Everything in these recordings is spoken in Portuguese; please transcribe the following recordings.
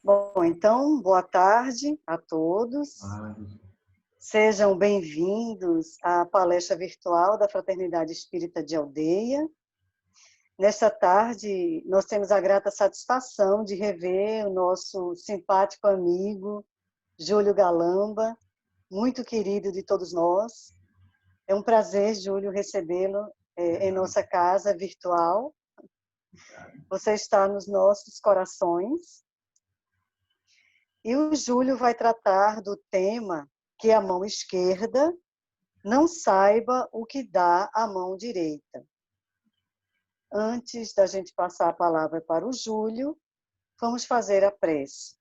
Bom, então, boa tarde a todos. Sejam bem-vindos à palestra virtual da Fraternidade Espírita de Aldeia. Nesta tarde, nós temos a grata satisfação de rever o nosso simpático amigo, Júlio Galamba, muito querido de todos nós. É um prazer, Júlio, recebê-lo em nossa casa virtual. Você está nos nossos corações. E o Júlio vai tratar do tema que a mão esquerda não saiba o que dá a mão direita. Antes da gente passar a palavra para o Júlio, vamos fazer a prece,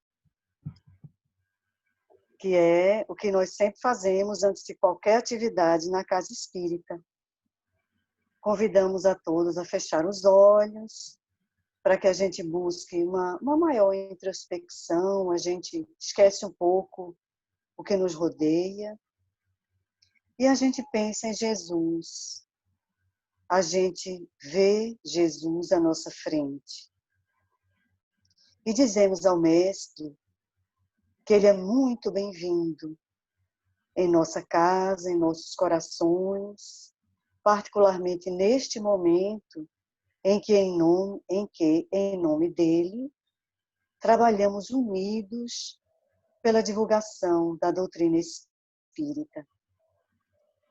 que é o que nós sempre fazemos antes de qualquer atividade na casa espírita. Convidamos a todos a fechar os olhos, para que a gente busque uma maior introspecção, a gente esquece um pouco o que nos rodeia, e a gente pensa em Jesus. A gente vê Jesus à nossa frente. E dizemos ao Mestre que Ele é muito bem-vindo em nossa casa, em nossos corações, particularmente neste momento em que, em nome dEle, trabalhamos unidos pela divulgação da doutrina espírita.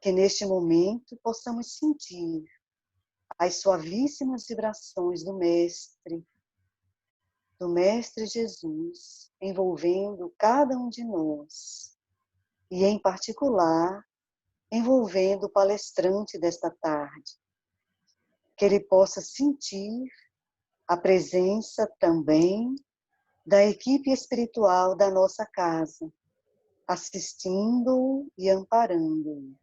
Que neste momento possamos sentir as suavíssimas vibrações do Mestre Jesus, envolvendo cada um de nós, e em particular, envolvendo o palestrante desta tarde. Que ele possa sentir a presença também da equipe espiritual da nossa casa, assistindo-o e amparando-o.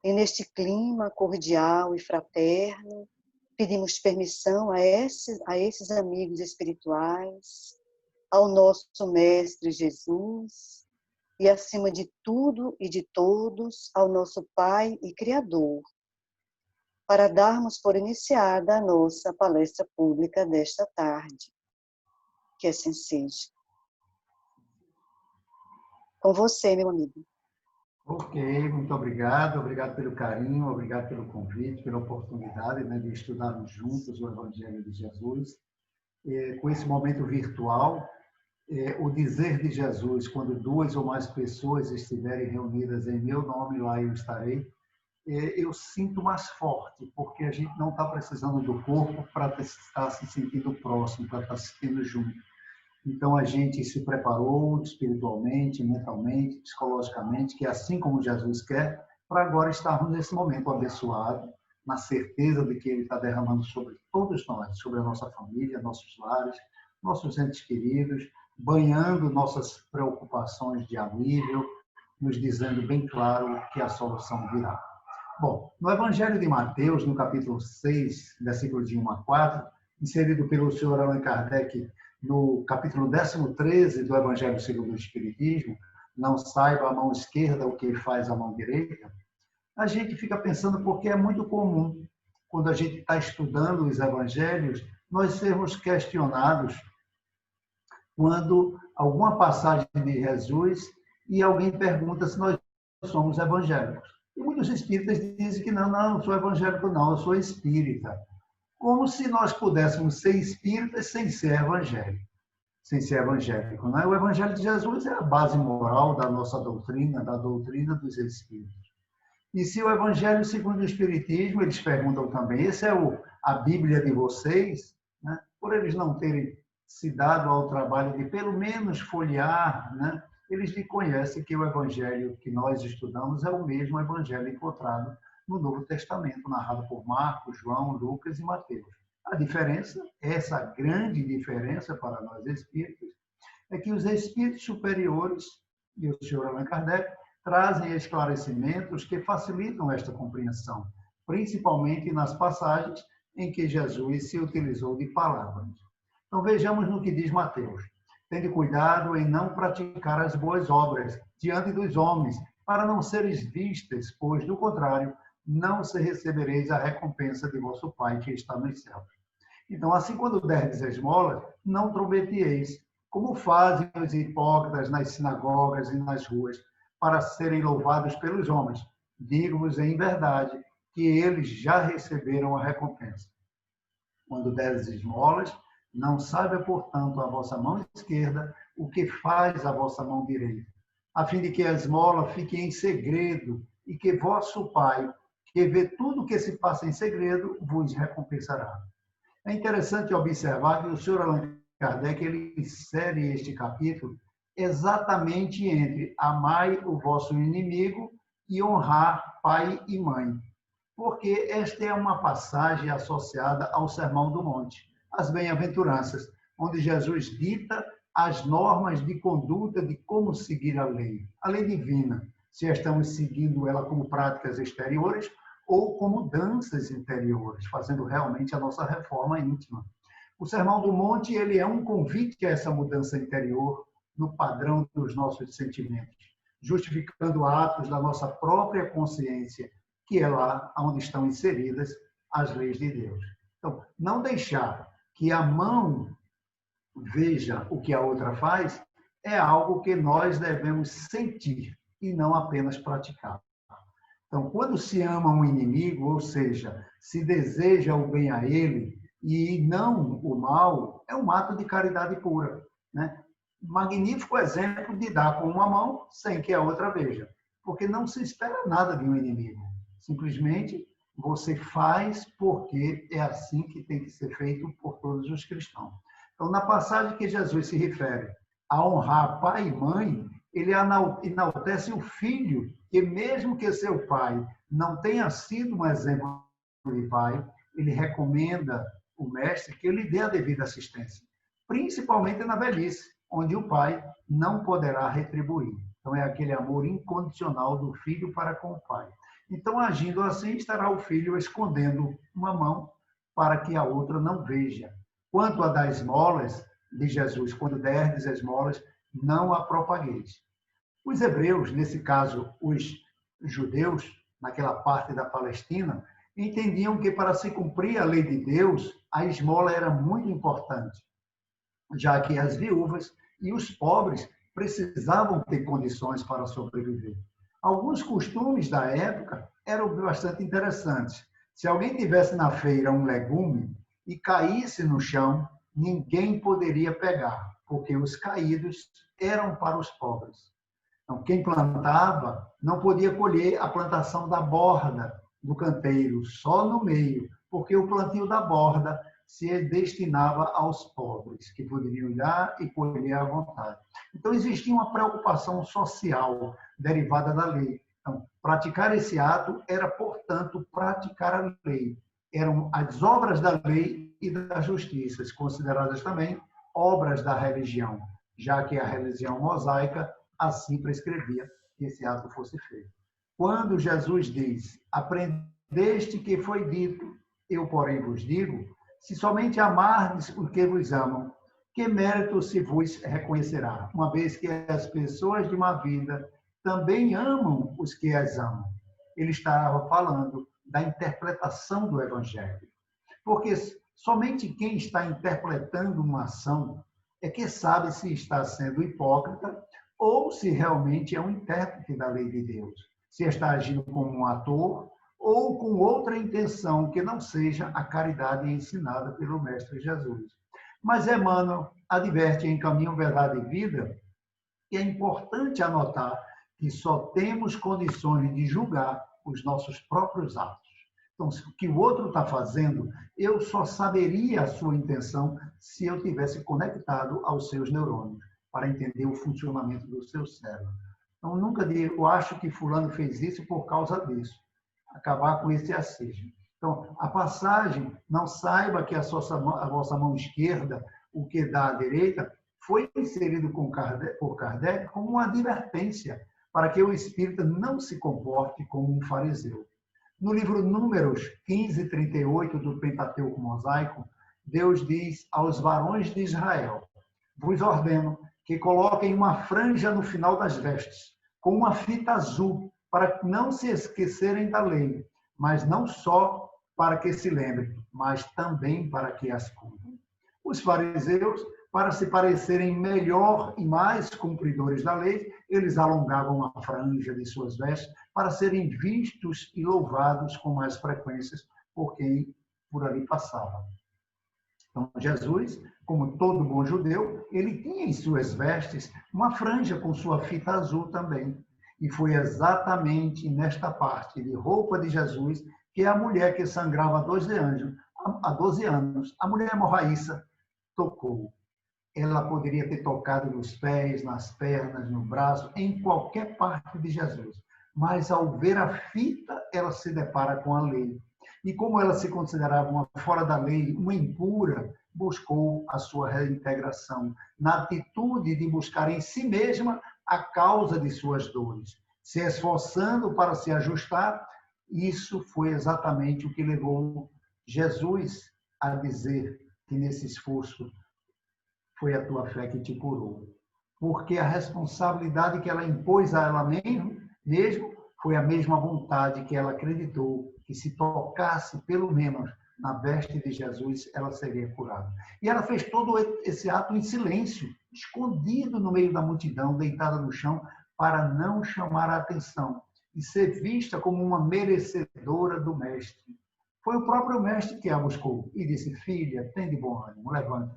E neste clima cordial e fraterno, pedimos permissão a esses amigos espirituais, ao nosso Mestre Jesus, e acima de tudo e de todos, ao nosso Pai e Criador, para darmos por iniciada a nossa palestra pública desta tarde. Que assim seja. Com você, meu amigo. Ok, muito obrigado. Obrigado pelo carinho, obrigado pelo convite, pela oportunidade, né, de estudarmos juntos o Evangelho de Jesus. Com esse momento virtual, o dizer de Jesus, quando duas ou mais pessoas estiverem reunidas em meu nome, lá eu estarei, eu sinto mais forte, porque a gente não está precisando do corpo para estar se sentindo próximo, para estar se sentindo junto. Então, a gente se preparou espiritualmente, mentalmente, psicologicamente, que é assim como Jesus quer, para agora estarmos nesse momento abençoado, na certeza de que Ele está derramando sobre todos nós, sobre a nossa família, nossos lares, nossos entes queridos, banhando nossas preocupações de alívio, nos dizendo bem claro que a solução virá. Bom, no Evangelho de Mateus, no capítulo 6, versículo de 1 a 4, inserido pelo senhor Allan Kardec no capítulo 13 do Evangelho segundo o Espiritismo, não saiba a mão esquerda o que faz a mão direita, a gente fica pensando porque é muito comum, quando a gente está estudando os Evangelhos, nós sermos questionados quando alguma passagem de Jesus e alguém pergunta se nós somos evangélicos. E muitos espíritas dizem que não sou evangélico não, eu sou espírita. Como se nós pudéssemos ser espíritas sem ser evangélico. Né? O Evangelho de Jesus é a base moral da nossa doutrina, da doutrina dos espíritos. E se o Evangelho segundo o Espiritismo, eles perguntam também, esse é a Bíblia de vocês? Né? Por eles não terem se dado ao trabalho de pelo menos folhear, né? Eles reconhecem que o Evangelho que nós estudamos é o mesmo Evangelho encontrado no Novo Testamento, narrado por Marcos, João, Lucas e Mateus. A diferença, essa grande diferença para nós espíritos, é que os espíritos superiores, e o senhor Allan Kardec, trazem esclarecimentos que facilitam esta compreensão, principalmente nas passagens em que Jesus se utilizou de palavras. Então vejamos no que diz Mateus. Tende cuidado em não praticar as boas obras diante dos homens, para não seres vistas, pois, do contrário, não se recebereis a recompensa de vosso Pai que está nos céus. Então, assim, quando derdes a esmola, não trombetieis, como fazem os hipócritas nas sinagogas e nas ruas, para serem louvados pelos homens. Digo-vos em verdade que eles já receberam a recompensa. Quando deres esmolas, não saiba, portanto, a vossa mão esquerda o que faz a vossa mão direita, a fim de que a esmola fique em segredo e que vosso Pai, que vê tudo o que se passa em segredo, vos recompensará. É interessante observar que o Sr. Allan Kardec ele insere este capítulo exatamente entre amai o vosso inimigo e honrar pai e mãe, porque esta é uma passagem associada ao Sermão do Monte, as bem-aventuranças, onde Jesus dita as normas de conduta de como seguir a lei divina, se estamos seguindo ela como práticas exteriores ou como danças interiores, fazendo realmente a nossa reforma íntima. O Sermão do Monte ele é um convite a essa mudança interior no padrão dos nossos sentimentos, justificando atos da nossa própria consciência, que é lá onde estão inseridas as leis de Deus. Então, não deixar que a mão veja o que a outra faz é algo que nós devemos sentir e não apenas praticar. Então, quando se ama um inimigo, ou seja, se deseja o bem a ele e não o mal, é um ato de caridade pura, né? Magnífico exemplo de dar com uma mão sem que a outra veja, porque não se espera nada de um inimigo. Simplesmente você faz porque é assim que tem que ser feito por todos os cristãos. Então, na passagem que Jesus se refere a honrar pai e mãe, ele enaltece o filho, que mesmo que seu pai não tenha sido um exemplo de pai, ele recomenda o mestre que ele dê a devida assistência, principalmente na velhice, onde o pai não poderá retribuir. Então, é aquele amor incondicional do filho para com o pai. Então, agindo assim, estará o filho escondendo uma mão para que a outra não veja. Quanto a dar esmolas, de Jesus, quando derdes esmolas, não a propagueis. Os hebreus, nesse caso, os judeus, naquela parte da Palestina, entendiam que para se cumprir a lei de Deus, a esmola era muito importante, já que as viúvas e os pobres precisavam ter condições para sobreviver. Alguns costumes da época eram bastante interessantes. Se alguém tivesse na feira um legume e caísse no chão, ninguém poderia pegar, porque os caídos eram para os pobres. Então, quem plantava não podia colher a plantação da borda do canteiro, só no meio, porque o plantio da borda se destinava aos pobres, que poderiam ir e colher à vontade. Então, existia uma preocupação social derivada da lei. Então, praticar esse ato era, portanto, praticar a lei. Eram as obras da lei e da justiça, consideradas também obras da religião, já que a religião mosaica assim prescrevia que esse ato fosse feito. Quando Jesus diz, aprendeste que foi dito, eu, porém, vos digo, se somente amardes os que vos amam, que mérito se vos reconhecerá, uma vez que as pessoas de uma vida também amam os que as amam. Ele estava falando da interpretação do Evangelho. Porque somente quem está interpretando uma ação é que sabe se está sendo hipócrita ou se realmente é um intérprete da lei de Deus. Se está agindo como um ator ou com outra intenção que não seja a caridade ensinada pelo Mestre Jesus. Mas Emmanuel adverte em Caminho, Verdade e Vida que é importante anotar que só temos condições de julgar os nossos próprios atos. Então, o que o outro está fazendo, eu só saberia a sua intenção se eu tivesse conectado aos seus neurônios, para entender o funcionamento do seu cérebro. Então, nunca digo, eu acho que fulano fez isso por causa disso. Acabar com esse assejo. Então, a passagem, não saiba que a vossa mão esquerda, o que dá à direita, foi inserido por Kardec como uma advertência para que o espírita não se comporte como um fariseu. No livro Números 15:38 do Pentateuco Mosaico, Deus diz aos varões de Israel, vos ordeno que coloquem uma franja no final das vestes, com uma fita azul, para não se esquecerem da lei, mas não só para que se lembrem, mas também para que as cumprem. Os fariseus para se parecerem melhor e mais cumpridores da lei, eles alongavam a franja de suas vestes para serem vistos e louvados com mais frequências por quem por ali passava. Então, Jesus, como todo bom judeu, ele tinha em suas vestes uma franja com sua fita azul também. E foi exatamente nesta parte de roupa de Jesus que a mulher que sangrava há 12 anos, a mulher hemorraíça, tocou. Ela poderia ter tocado nos pés, nas pernas, no braço, em qualquer parte de Jesus. Mas, ao ver a fita, ela se depara com a lei. E como ela se considerava uma fora da lei, uma impura, buscou a sua reintegração, na atitude de buscar em si mesma a causa de suas dores, se esforçando para se ajustar. Isso foi exatamente o que levou Jesus a dizer que nesse esforço foi a tua fé que te curou. Porque a responsabilidade que ela impôs a ela mesmo foi a mesma vontade que ela acreditou que se tocasse pelo menos na veste de Jesus, ela seria curada. E ela fez todo esse ato em silêncio, escondido no meio da multidão, deitada no chão, para não chamar a atenção e ser vista como uma merecedora do Mestre. Foi o próprio Mestre que a buscou e disse: filha, tem de bom ânimo, levanta.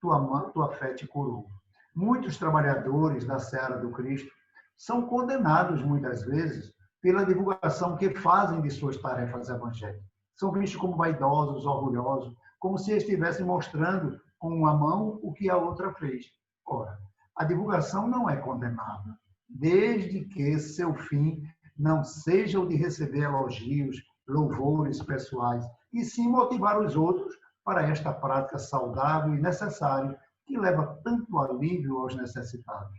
Tua fé te curou. Muitos trabalhadores da seara do Cristo são condenados, muitas vezes, pela divulgação que fazem de suas tarefas evangélicas. São vistos como vaidosos, orgulhosos, como se estivessem mostrando com uma mão o que a outra fez. Ora, a divulgação não é condenável, desde que seu fim não seja o de receber elogios, louvores pessoais, e sim motivar os outros para esta prática saudável e necessária que leva tanto alívio aos necessitados.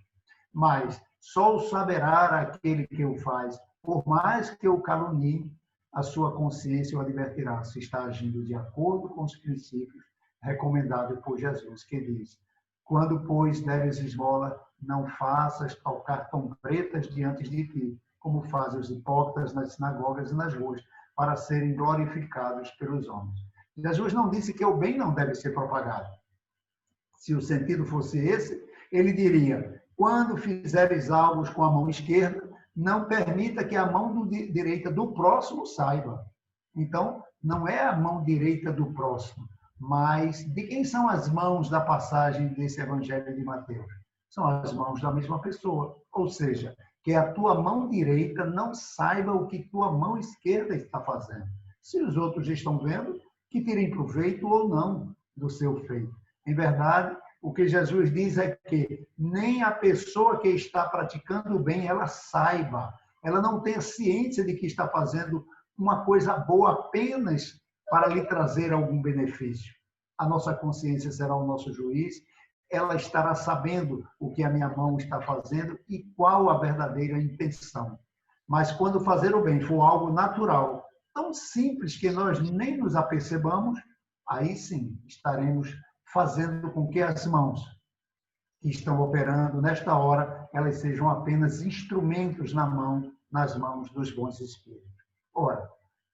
Mas só o saberá aquele que o faz, por mais que o calunie, a sua consciência o advertirá se está agindo de acordo com os princípios recomendados por Jesus, que diz: quando, pois, deres esmola, não faças tocar trombetas diante de ti, como fazem os hipócritas nas sinagogas e nas ruas, para serem glorificados pelos homens. Jesus não disse que o bem não deve ser propagado. Se o sentido fosse esse, ele diria: quando fizeres algo com a mão esquerda, não permita que a mão direita do próximo saiba. Então, não é a mão direita do próximo, mas de quem são as mãos da passagem desse Evangelho de Mateus? São as mãos da mesma pessoa. Ou seja, que a tua mão direita não saiba o que tua mão esquerda está fazendo. Se os outros estão vendo, que tirem proveito ou não do seu feito. Em verdade, o que Jesus diz é que nem a pessoa que está praticando o bem, ela saiba, ela não tenha ciência de que está fazendo uma coisa boa apenas para lhe trazer algum benefício. A nossa consciência será o nosso juiz, ela estará sabendo o que a minha mão está fazendo e qual a verdadeira intenção. Mas quando fazer o bem for algo natural, tão simples que nós nem nos apercebamos, aí sim estaremos fazendo com que as mãos que estão operando nesta hora, elas sejam apenas instrumentos nas mãos dos bons espíritos. Ora,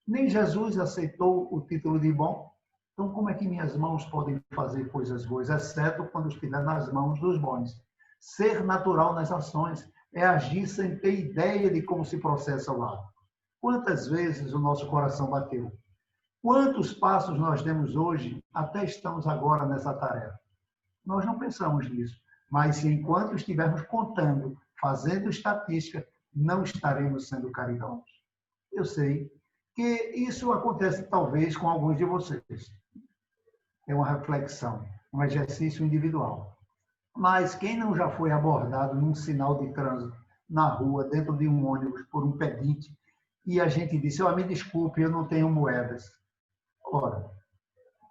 nem Jesus aceitou o título de bom, então como é que minhas mãos podem fazer coisas boas, exceto quando estiver nas mãos dos bons? Ser natural nas ações é agir sem ter ideia de como se processa o ato. Quantas vezes o nosso coração bateu? Quantos passos nós demos hoje até estamos agora nessa tarefa? Nós não pensamos nisso, mas se enquanto estivermos contando, fazendo estatística, não estaremos sendo caridosos. Eu sei que isso acontece talvez com alguns de vocês. É uma reflexão, um exercício individual. Mas quem não já foi abordado num sinal de trânsito, na rua, dentro de um ônibus, por um pedinte, e a gente disse: me desculpe, eu não tenho moedas. Ora,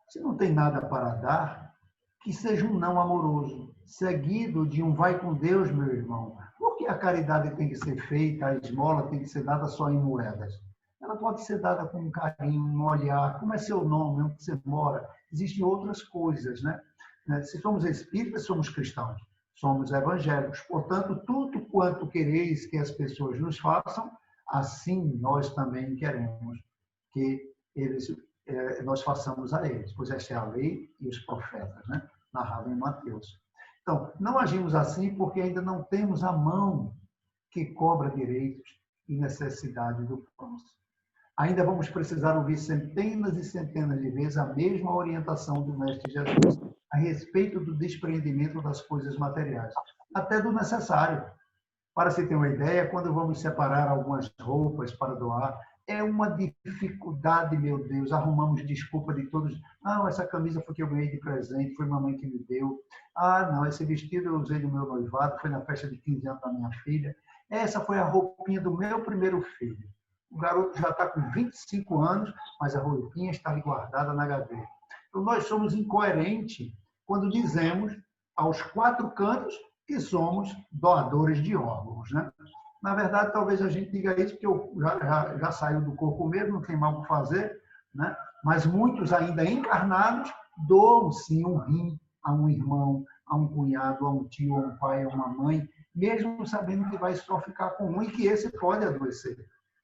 se não tem nada para dar, que seja um não amoroso, seguido de um vai com Deus, meu irmão. Por que a caridade tem que ser feita, a esmola tem que ser dada só em moedas? Ela pode ser dada com um carinho, um olhar. Como é seu nome? Onde você mora? Existem outras coisas, né? Se somos espíritas, somos cristãos. Somos evangélicos. Portanto, tudo quanto quereis que as pessoas nos façam, assim nós também queremos que nós façamos a eles, pois esta é a lei e os profetas, né? narrado em Mateus. Então, não agimos assim porque ainda não temos a mão que cobra direitos e necessidade do próximo. Ainda vamos precisar ouvir centenas e centenas de vezes a mesma orientação do Mestre Jesus a respeito do desprendimento das coisas materiais, até do necessário. Para se ter uma ideia, quando vamos separar algumas roupas para doar, é uma dificuldade, meu Deus, arrumamos desculpa de todos. Não, essa camisa foi que eu ganhei de presente, foi mamãe que me deu. Ah, não, esse vestido eu usei no meu noivado, foi na festa de 15 anos da minha filha. Essa foi a roupinha do meu primeiro filho. O garoto já está com 25 anos, mas a roupinha está ali guardada na gaveta. Então, nós somos incoerentes quando dizemos aos quatro cantos que somos doadores de órgãos, né? Na verdade, talvez a gente diga isso porque eu já saiu do corpo mesmo, não tem mal o que fazer, né? Mas muitos ainda encarnados doam sim um rim a um irmão, a um cunhado, a um tio, a um pai, a uma mãe, mesmo sabendo que vai só ficar com um e que esse pode adoecer.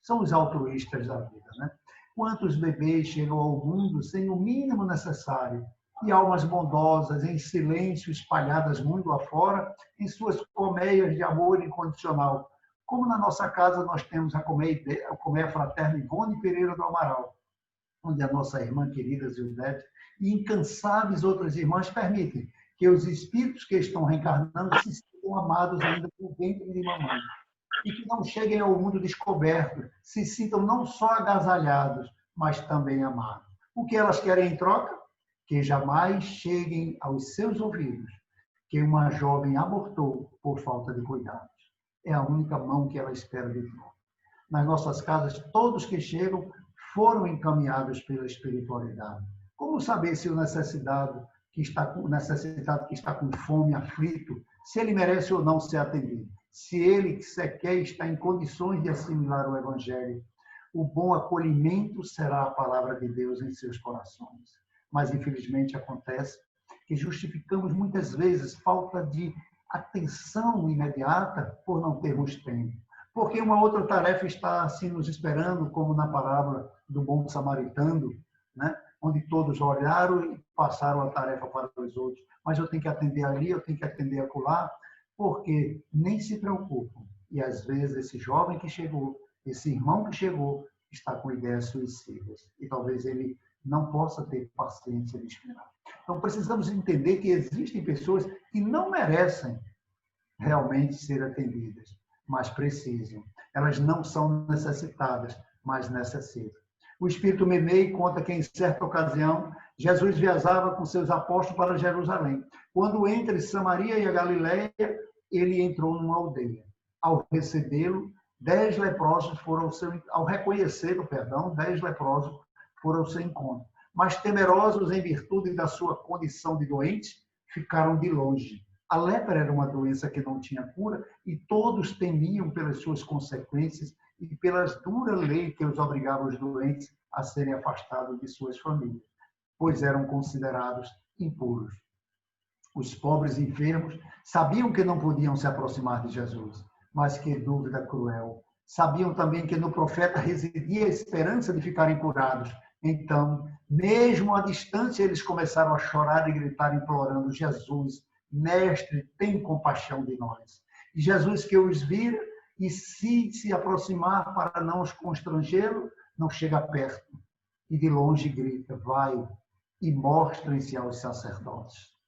São os altruístas da vida, né? Quantos bebês chegam ao mundo sem o mínimo necessário e almas bondosas, em silêncio, espalhadas mundo afora, em suas colmeias de amor incondicional. Como na nossa casa nós temos a colmeia fraterna Ivone Pereira do Amaral, onde a nossa irmã querida Zildete e incansáveis outras irmãs permitem que os espíritos que estão reencarnando se sintam amados ainda por ventre de mamãe e que não cheguem ao mundo descoberto, se sintam não só agasalhados, mas também amados. O que elas querem em troca? Que jamais cheguem aos seus ouvidos que uma jovem abortou por falta de cuidados. É a única mão que ela espera de nós. Nas nossas casas, todos que chegam foram encaminhados pela espiritualidade. Como saber se o necessitado que está com fome, aflito, se ele merece ou não ser atendido? Se ele sequer está em condições de assimilar o Evangelho, o bom acolhimento será a palavra de Deus em seus corações. Mas, infelizmente, acontece que justificamos muitas vezes falta de atenção imediata por não termos tempo. Porque uma outra tarefa está assim nos esperando, como na parábola do bom samaritano, né? Onde todos olharam e passaram a tarefa para os outros. Mas eu tenho que atender ali, eu tenho que atender acolá, porque nem se preocupam. E, às vezes, esse jovem que chegou, esse irmão que chegou, está com ideias suicidas. E talvez ele não possa ter paciência de esperar. Então, precisamos entender que existem pessoas que não merecem realmente ser atendidas, mas precisam. Elas não são necessitadas, mas necessitam. O Espírito Memei conta que, em certa ocasião, Jesus viajava com seus apóstolos para Jerusalém. Quando entre Samaria e a Galiléia, ele entrou numa aldeia. Ao recebê-lo, 10 leprosos foram ao seu... Ao reconhecê-lo, 10 leprosos foram ao seu encontro. Mas temerosos em virtude da sua condição de doente, ficaram de longe. A lepra era uma doença que não tinha cura e todos temiam pelas suas consequências e pelas duras leis que os obrigavam os doentes a serem afastados de suas famílias, pois eram considerados impuros. Os pobres enfermos sabiam que não podiam se aproximar de Jesus, mas que dúvida cruel. Sabiam também que no profeta residia a esperança de ficarem curados. Então, mesmo à distância, eles começaram a chorar e gritar, implorando: Jesus, Mestre, tem compaixão de nós. E Jesus, que os vira, e se aproximar para não os constrangê-lo, não chega perto. E de longe grita: vai e mostrem-se aos sacerdotes.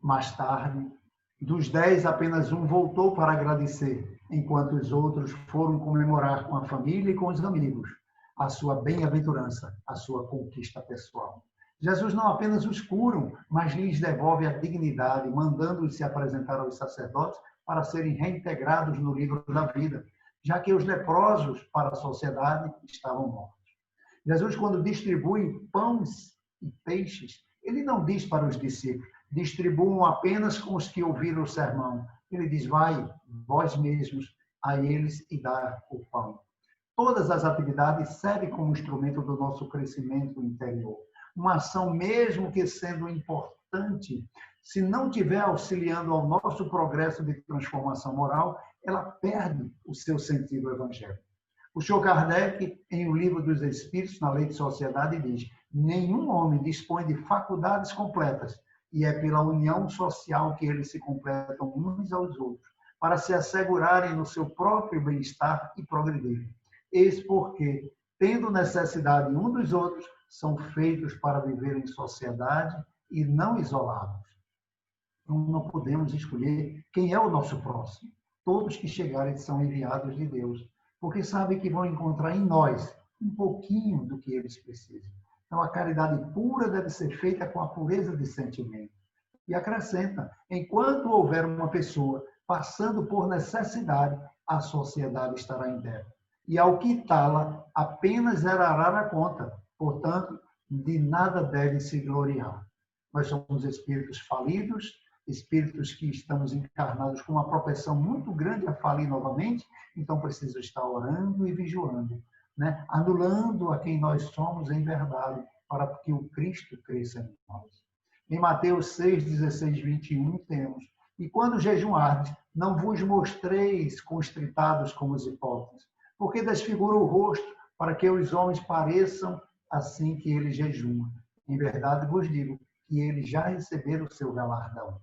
Mais tarde, dos 10, apenas um voltou para agradecer, enquanto os outros foram comemorar com a família e com os amigos a sua bem-aventurança, a sua conquista pessoal. Jesus não apenas os cura, mas lhes devolve a dignidade, mandando-os se apresentar aos sacerdotes para serem reintegrados no livro da vida, já que os leprosos para a sociedade estavam mortos. Jesus, quando distribui pães e peixes, ele não diz para os discípulos: distribuam apenas com os que ouviram o sermão. Ele diz: vai, vós mesmos, a eles e dá o pão. Todas as atividades servem como instrumento do nosso crescimento interior. Uma ação, mesmo que sendo importante, se não estiver auxiliando ao nosso progresso de transformação moral, ela perde o seu sentido evangélico. O Senhor Kardec, em O Livro dos Espíritos, na Lei de Sociedade, diz: nenhum homem dispõe de faculdades completas e é pela união social que eles se completam uns aos outros, para se assegurarem no seu próprio bem-estar e progredirem. Eis porque, tendo necessidade um dos outros, são feitos para viver em sociedade e não isolados. Então, não podemos escolher quem é o nosso próximo. Todos que chegarem são enviados de Deus, porque sabem que vão encontrar em nós um pouquinho do que eles precisam. Então, a caridade pura deve ser feita com a pureza de sentimento. E acrescenta, enquanto houver uma pessoa passando por necessidade, a sociedade estará em débito. E ao quitá-la, apenas zerará a conta. Portanto, de nada deve se gloriar. Nós somos espíritos falidos, espíritos que estamos encarnados com uma propensão muito grande a falir novamente, então preciso estar orando e vigiando, né? Anulando a quem nós somos em verdade, para que o Cristo cresça em nós. Em Mateus 6, 16, 21, temos: e quando jejuardes, não vos mostreis constritados como os hipócritas, porque desfigura o rosto, para que os homens pareçam assim que eles jejuam. Em verdade vos digo que eles já receberam o seu galardão.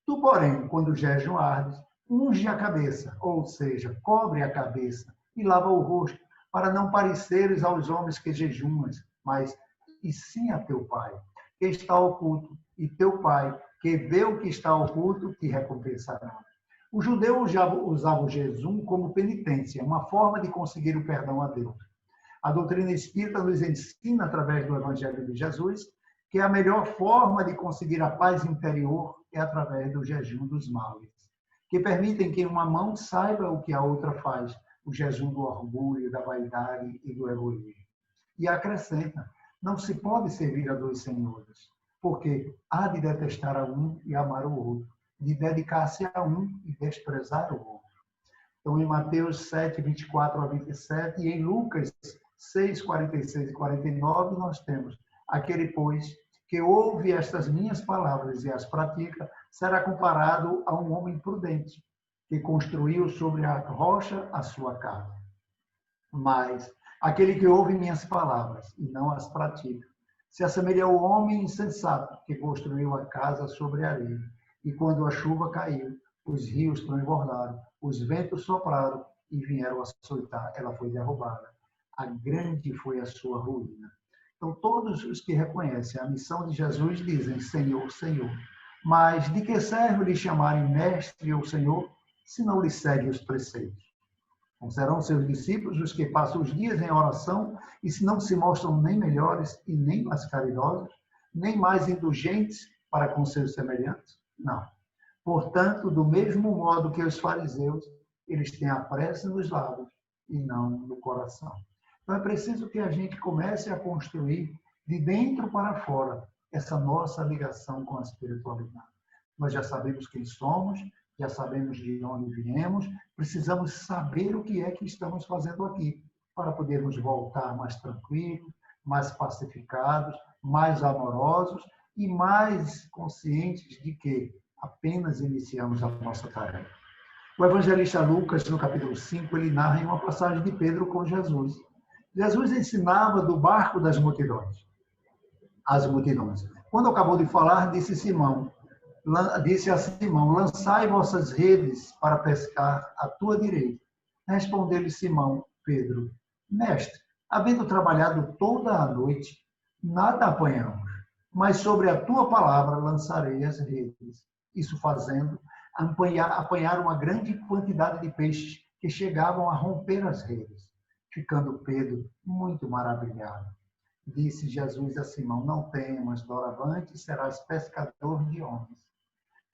Tu, porém, quando jejuardes, unge a cabeça, ou seja, cobre a cabeça e lava o rosto, para não pareceres aos homens que jejuas, mas e sim a teu Pai, que está oculto, e teu Pai, que vê o que está oculto, te recompensará. O judeu já usava o jejum como penitência, uma forma de conseguir o perdão a Deus. A doutrina espírita nos ensina, através do Evangelho de Jesus, que a melhor forma de conseguir a paz interior é através do jejum dos males, que permitem que uma mão saiba o que a outra faz, o jejum do orgulho, da vaidade e do egoísmo. E acrescenta, não se pode servir a dois senhores, porque há de detestar a um e amar o outro, de dedicar-se a um e desprezar o outro. Então, em Mateus 7, 24 a 27, e em Lucas 6, 46 e 49, nós temos: aquele, pois, que ouve estas minhas palavras e as pratica, será comparado a um homem prudente, que construiu sobre a rocha a sua casa. Mas aquele que ouve minhas palavras e não as pratica, se assemelha ao homem insensato que construiu a casa sobre a areia. E quando a chuva caiu, os rios transbordaram, os ventos sopraram e vieram açoitar. Ela foi derrubada. A grande foi a sua ruína. Então, todos os que reconhecem a missão de Jesus dizem: Senhor, Senhor. Mas de que serve lhe chamarem mestre ou Senhor, se não lhe seguem os preceitos? Não serão seus discípulos os que passam os dias em oração e se não se mostram nem melhores e nem mais caridosos, nem mais indulgentes para com seus semelhantes? Não. Portanto, do mesmo modo que os fariseus, eles têm a prece nos lábios e não no coração. Então é preciso que a gente comece a construir de dentro para fora essa nossa ligação com a espiritualidade. Nós já sabemos quem somos, já sabemos de onde viemos, precisamos saber o que é que estamos fazendo aqui, para podermos voltar mais tranquilos, mais pacificados, mais amorosos e mais conscientes de que apenas iniciamos a nossa tarefa. O evangelista Lucas, no capítulo 5, ele narra em uma passagem de Pedro com Jesus. Jesus ensinava do barco das multidões, as multidões. Quando acabou de falar, disse a Simão: lançai vossas redes para pescar à tua direita. Respondeu-lhe Simão Pedro: mestre, havendo trabalhado toda a noite, nada apanhamos, mas sobre a tua palavra lançarei as redes. Isso fazendo, apanharam uma grande quantidade de peixes que chegavam a romper as redes. Ficando Pedro muito maravilhado, disse Jesus a Simão: não temas, doravante serás pescador de homens.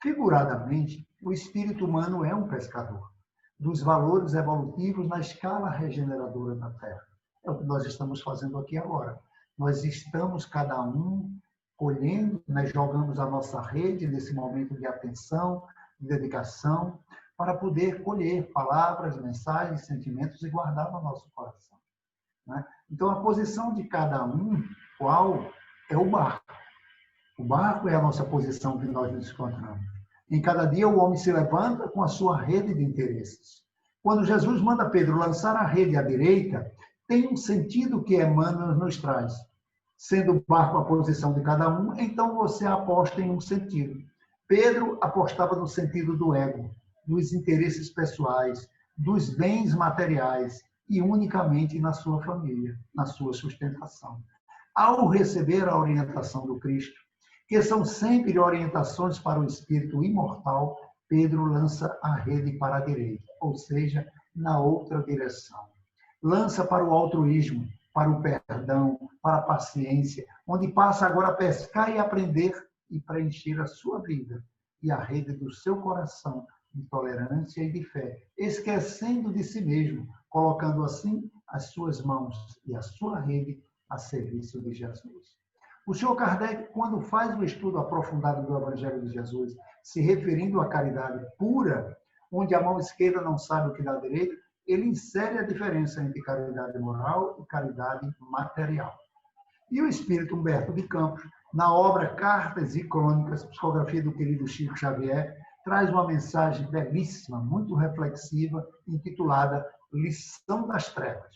Figuradamente, o espírito humano é um pescador dos valores evolutivos na escala regeneradora da Terra. É o que nós estamos fazendo aqui agora. Nós estamos, cada um, colhendo, nós jogamos a nossa rede nesse momento de atenção, de dedicação, para poder colher palavras, mensagens, sentimentos e guardar no nosso coração. Né? Então, a posição de cada um, qual é o barco? O barco é a nossa posição que nós nos encontramos. Em cada dia, o homem se levanta com a sua rede de interesses. Quando Jesus manda Pedro lançar a rede à direita, tem um sentido que Emmanuel nos traz. Sendo o barco a posição de cada um, então você aposta em um sentido. Pedro apostava no sentido do ego, dos interesses pessoais, dos bens materiais e unicamente na sua família, na sua sustentação. Ao receber a orientação do Cristo, que são sempre orientações para o espírito imortal, Pedro lança a rede para a direita, ou seja, na outra direção. Lança para o altruísmo, para o perdão, para a paciência, onde passa agora a pescar e aprender e preencher a sua vida e a rede do seu coração de tolerância e de fé, esquecendo de si mesmo, colocando assim as suas mãos e a sua rede a serviço de Jesus. O senhor Kardec, quando faz o estudo aprofundado do Evangelho de Jesus, se referindo à caridade pura, onde a mão esquerda não sabe o que dá a direita, ele insere a diferença entre caridade moral e caridade material. E o espírito Humberto de Campos, na obra Cartas e Crônicas, psicografia do querido Chico Xavier, traz uma mensagem belíssima, muito reflexiva, intitulada Lição das Trevas.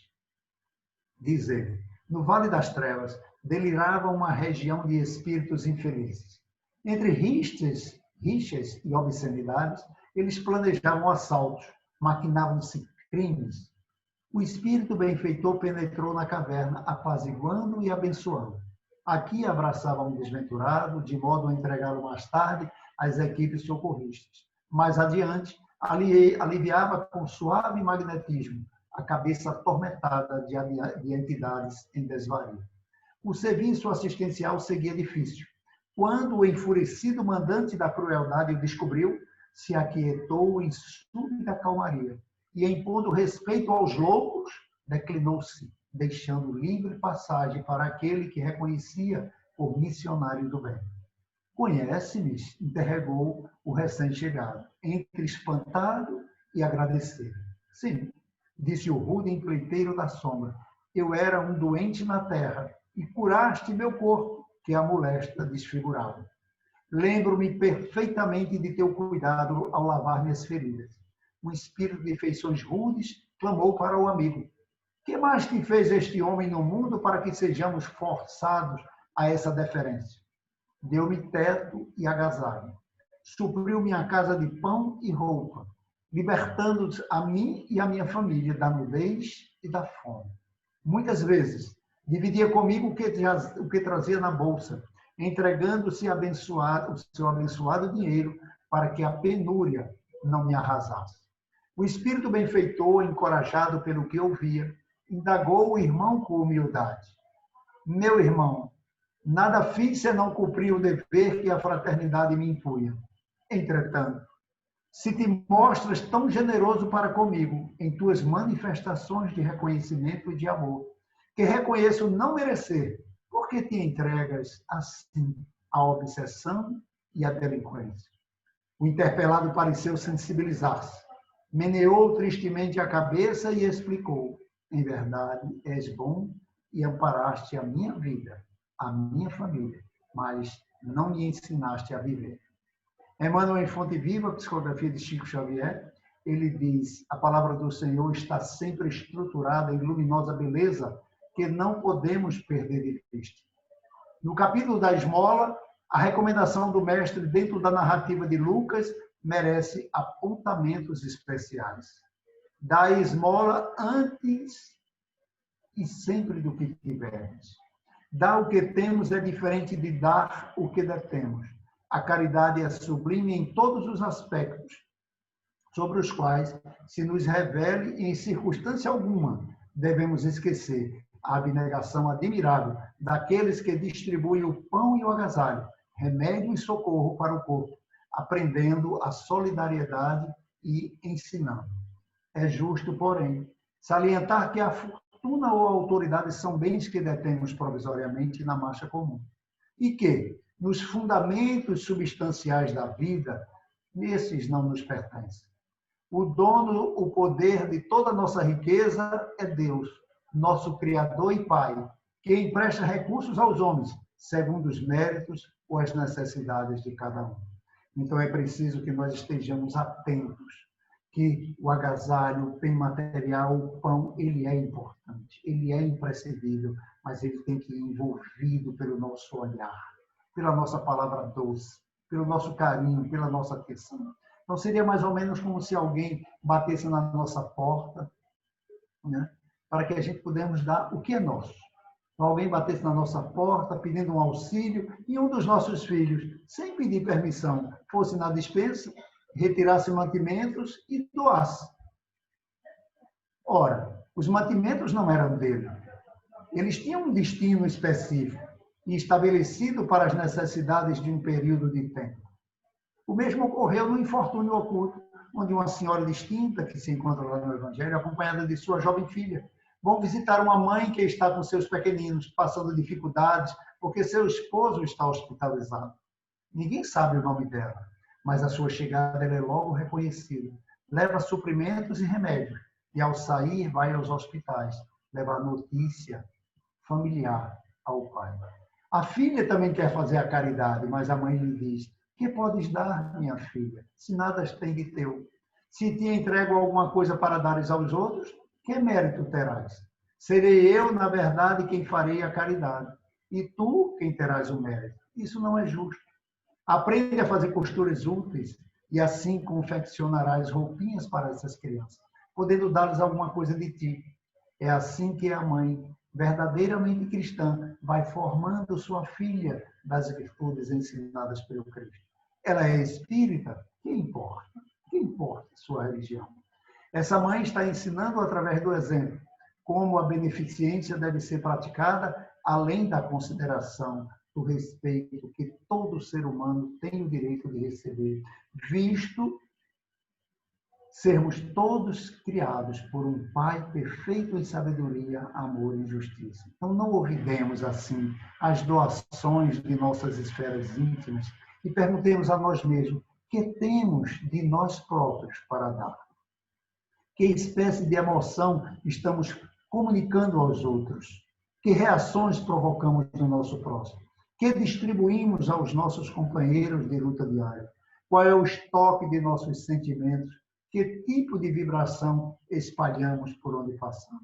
Diz ele: no Vale das Trevas delirava uma região de espíritos infelizes. Entre rixas e obscenidades, eles planejavam assaltos, maquinavam-se crimes. O espírito benfeitor penetrou na caverna, apaziguando e abençoando. Aqui abraçava um desventurado, de modo a entregá-lo mais tarde às equipes socorristas. Mais adiante, aliviava com suave magnetismo a cabeça atormentada de entidades em desvario. O serviço assistencial seguia difícil. Quando o enfurecido mandante da crueldade o descobriu, se aquietou em súbita calmaria e, impondo respeito aos loucos, declinou-se, deixando livre passagem para aquele que reconhecia por missionário do bem. Conhece-me? Interrogou o recém-chegado, entre espantado e agradecido. Sim, disse o rude empreiteiro da sombra, eu era um doente na terra e curaste meu corpo, que a molesta desfigurava. Lembro-me perfeitamente de teu cuidado ao lavar minhas feridas. Um espírito de feições rudes clamou para o amigo. Que mais te fez este homem no mundo para que sejamos forçados a essa deferência? Deu-me teto e agasalho. Supriu minha casa de pão e roupa, libertando-nos a mim e a minha família da nudez e da fome. Muitas vezes, dividia comigo o que trazia na bolsa, entregando-se o seu abençoado dinheiro para que a penúria não me arrasasse. O espírito benfeitor, encorajado pelo que ouvia, indagou o irmão com humildade. Meu irmão, nada fiz senão cumprir o dever que a fraternidade me impunha. Entretanto, se te mostras tão generoso para comigo em tuas manifestações de reconhecimento e de amor, que reconheço não merecer, por que te entregas assim à obsessão e à delinquência? O interpelado pareceu sensibilizar-se, meneou tristemente a cabeça e explicou: em verdade, és bom e amparaste a minha vida, a minha família, mas não me ensinaste a viver. Emmanuel, em Fonte Viva, psicografia de Chico Xavier, ele diz: a palavra do Senhor está sempre estruturada em luminosa beleza que não podemos perder de vista. No capítulo da esmola, a recomendação do mestre dentro da narrativa de Lucas merece apontamentos especiais. Dá a esmola antes e sempre do que tivermos. Dar o que temos é diferente de dar o que detemos. A caridade é sublime em todos os aspectos, sobre os quais se nos revele em circunstância alguma devemos esquecer a abnegação admirável daqueles que distribuem o pão e o agasalho, remédio e socorro para o corpo, aprendendo a solidariedade e ensinando. É justo, porém, salientar que a fortuna ou a autoridade são bens que detemos provisoriamente na marcha comum e que, nos fundamentos substanciais da vida, esses não nos pertencem. O dono, o poder de toda a nossa riqueza é Deus, nosso Criador e Pai, que empresta recursos aos homens, segundo os méritos ou as necessidades de cada um. Então é preciso que nós estejamos atentos, que o agasalho, o bem material, o pão, ele é importante, ele é imprescindível, mas ele tem que ir envolvido pelo nosso olhar, pela nossa palavra doce, pelo nosso carinho, pela nossa atenção. Então, seria mais ou menos como se alguém batesse na nossa porta, né, para que a gente pudesse dar o que é nosso. Então, alguém batesse na nossa porta pedindo um auxílio e um dos nossos filhos, sem pedir permissão, fosse na despensa, retirasse mantimentos e doasse. Ora, os mantimentos não eram dele. Eles tinham um destino específico e estabelecido para as necessidades de um período de tempo. O mesmo ocorreu no infortúnio oculto, onde uma senhora distinta, que se encontra lá no Evangelho, acompanhada de sua jovem filha, vão visitar uma mãe que está com seus pequeninos, passando dificuldades, porque seu esposo está hospitalizado. Ninguém sabe o nome dela, mas a sua chegada ela é logo reconhecida. Leva suprimentos e remédios, e ao sair vai aos hospitais, levar notícia familiar ao pai. A filha também quer fazer a caridade, mas a mãe lhe diz: que podes dar, minha filha, se nada tem de teu? Se te entrego alguma coisa para dares aos outros, que mérito terás? Serei eu, na verdade, quem farei a caridade, e tu quem terás o mérito. Isso não é justo. Aprende a fazer costuras úteis e assim confeccionarás roupinhas para essas crianças, podendo dar-lhes alguma coisa de ti. É assim que a mãe, verdadeiramente cristã, vai formando sua filha das virtudes ensinadas pelo Cristo. Ela é espírita? Que importa? Que importa sua religião? Essa mãe está ensinando através do exemplo como a beneficência deve ser praticada além da consideração, do respeito que todo ser humano tem o direito de receber, visto sermos todos criados por um Pai perfeito em sabedoria, amor e justiça. Então, não olvidemos assim as doações de nossas esferas íntimas e perguntemos a nós mesmos: que temos de nós próprios para dar? Que espécie de emoção estamos comunicando aos outros? Que reações provocamos no nosso próximo? Que distribuímos aos nossos companheiros de luta diária? Qual é o estoque de nossos sentimentos? Que tipo de vibração espalhamos por onde passamos?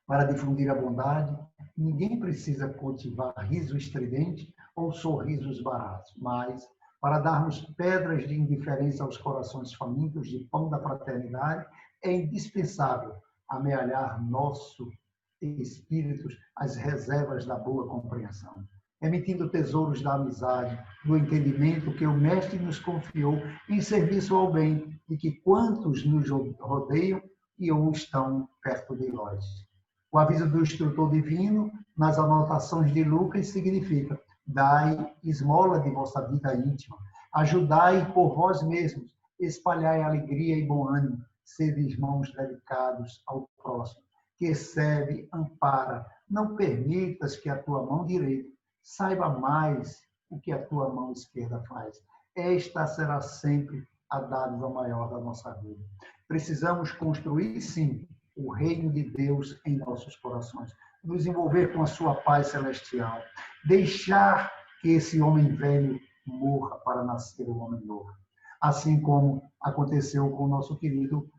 Para difundir a bondade, ninguém precisa cultivar riso estridente ou sorrisos baratos, mas para darmos pedras de indiferença aos corações famintos de pão da fraternidade, é indispensável amealhar nossos espíritos às reservas da boa compreensão, emitindo tesouros da amizade, do entendimento que o Mestre nos confiou em serviço ao bem e que quantos nos rodeiam e ou estão perto de nós. O aviso do instrutor divino nas anotações de Lucas significa: dai esmola de vossa vida íntima, ajudai por vós mesmos, espalhai alegria e bom ânimo, sede irmãos dedicados ao próximo, que serve, ampara, não permitas que a tua mão direita saiba mais o que a tua mão esquerda faz. Esta será sempre a dádiva maior da nossa vida. Precisamos construir, sim, o reino de Deus em nossos corações, nos envolver com a sua paz celestial, deixar que esse homem velho morra para nascer um homem novo. Assim como aconteceu com o nosso querido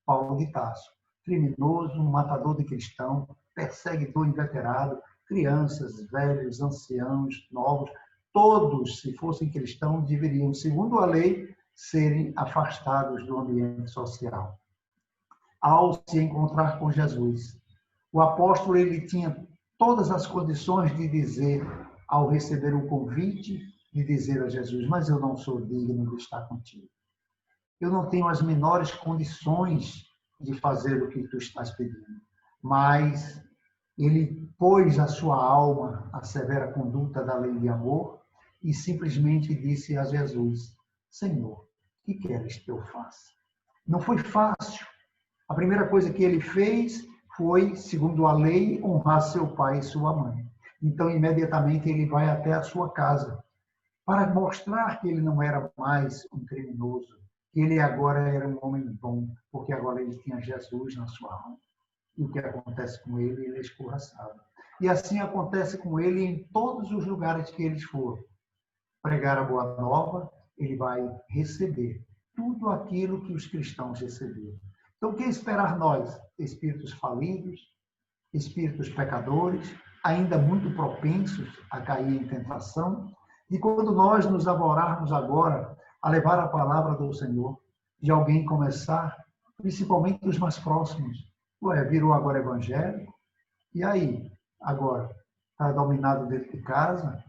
Paulo de Tarso, criminoso, um matador de cristão, perseguidor inveterado, crianças, velhos, anciãos, novos, todos, se fossem cristãos, deveriam, segundo a lei, serem afastados do ambiente social. Ao se encontrar com Jesus, o apóstolo ele tinha todas as condições de dizer, ao receber o convite, de dizer a Jesus: mas eu não sou digno de estar contigo. Eu não tenho as menores condições de fazer o que tu estás pedindo. Mas ele pôs a sua alma à severa conduta da lei de amor e simplesmente disse a Jesus: Senhor, que queres que eu faça? Não foi fácil. A primeira coisa que ele fez foi, segundo a lei, honrar seu pai e sua mãe. Então, imediatamente, ele vai até a sua casa para mostrar que ele não era mais um criminoso, que ele agora era um homem bom, porque agora ele tinha Jesus na sua alma. E o que acontece com ele, ele é escorraçado. E assim acontece com ele em todos os lugares que eles foram. Pregar a boa nova, ele vai receber tudo aquilo que os cristãos receberam. Então, o que esperar nós, espíritos falidos, espíritos pecadores, ainda muito propensos a cair em tentação. E quando nós nos arvorarmos agora a levar a palavra do Senhor, de alguém começar, principalmente os mais próximos, ué, virou agora evangélico, e aí? Agora, está dominado dentro de casa?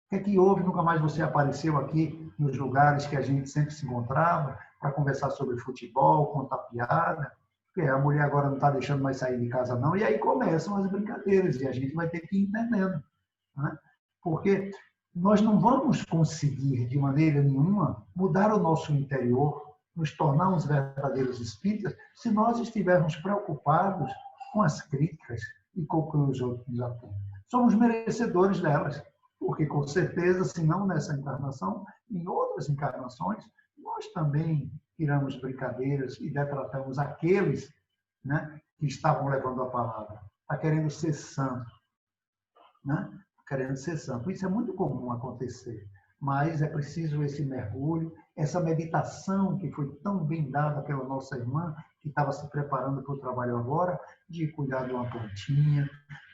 O que é que houve? Nunca mais você apareceu aqui nos lugares que a gente sempre se encontrava para conversar sobre futebol, contar piada? Porque a mulher agora não está deixando mais sair de casa, não. E aí começam as brincadeiras e a gente vai ter que ir entendendo. Né? Porque nós não vamos conseguir, de maneira nenhuma, mudar o nosso interior, nos tornar uns verdadeiros espíritas, se nós estivermos preocupados com as críticas e com o que os outros nos apontam. Somos merecedores delas, porque, com certeza, se não nessa encarnação, em outras encarnações, nós também tiramos brincadeiras e detratamos aqueles, né, que estavam levando a palavra. Está querendo ser santo. Né? Querendo ser santo. Isso é muito comum acontecer, mas é preciso esse mergulho, essa meditação que foi tão bem dada pela nossa irmã, que estava se preparando para o trabalho agora, de cuidar de uma plantinha,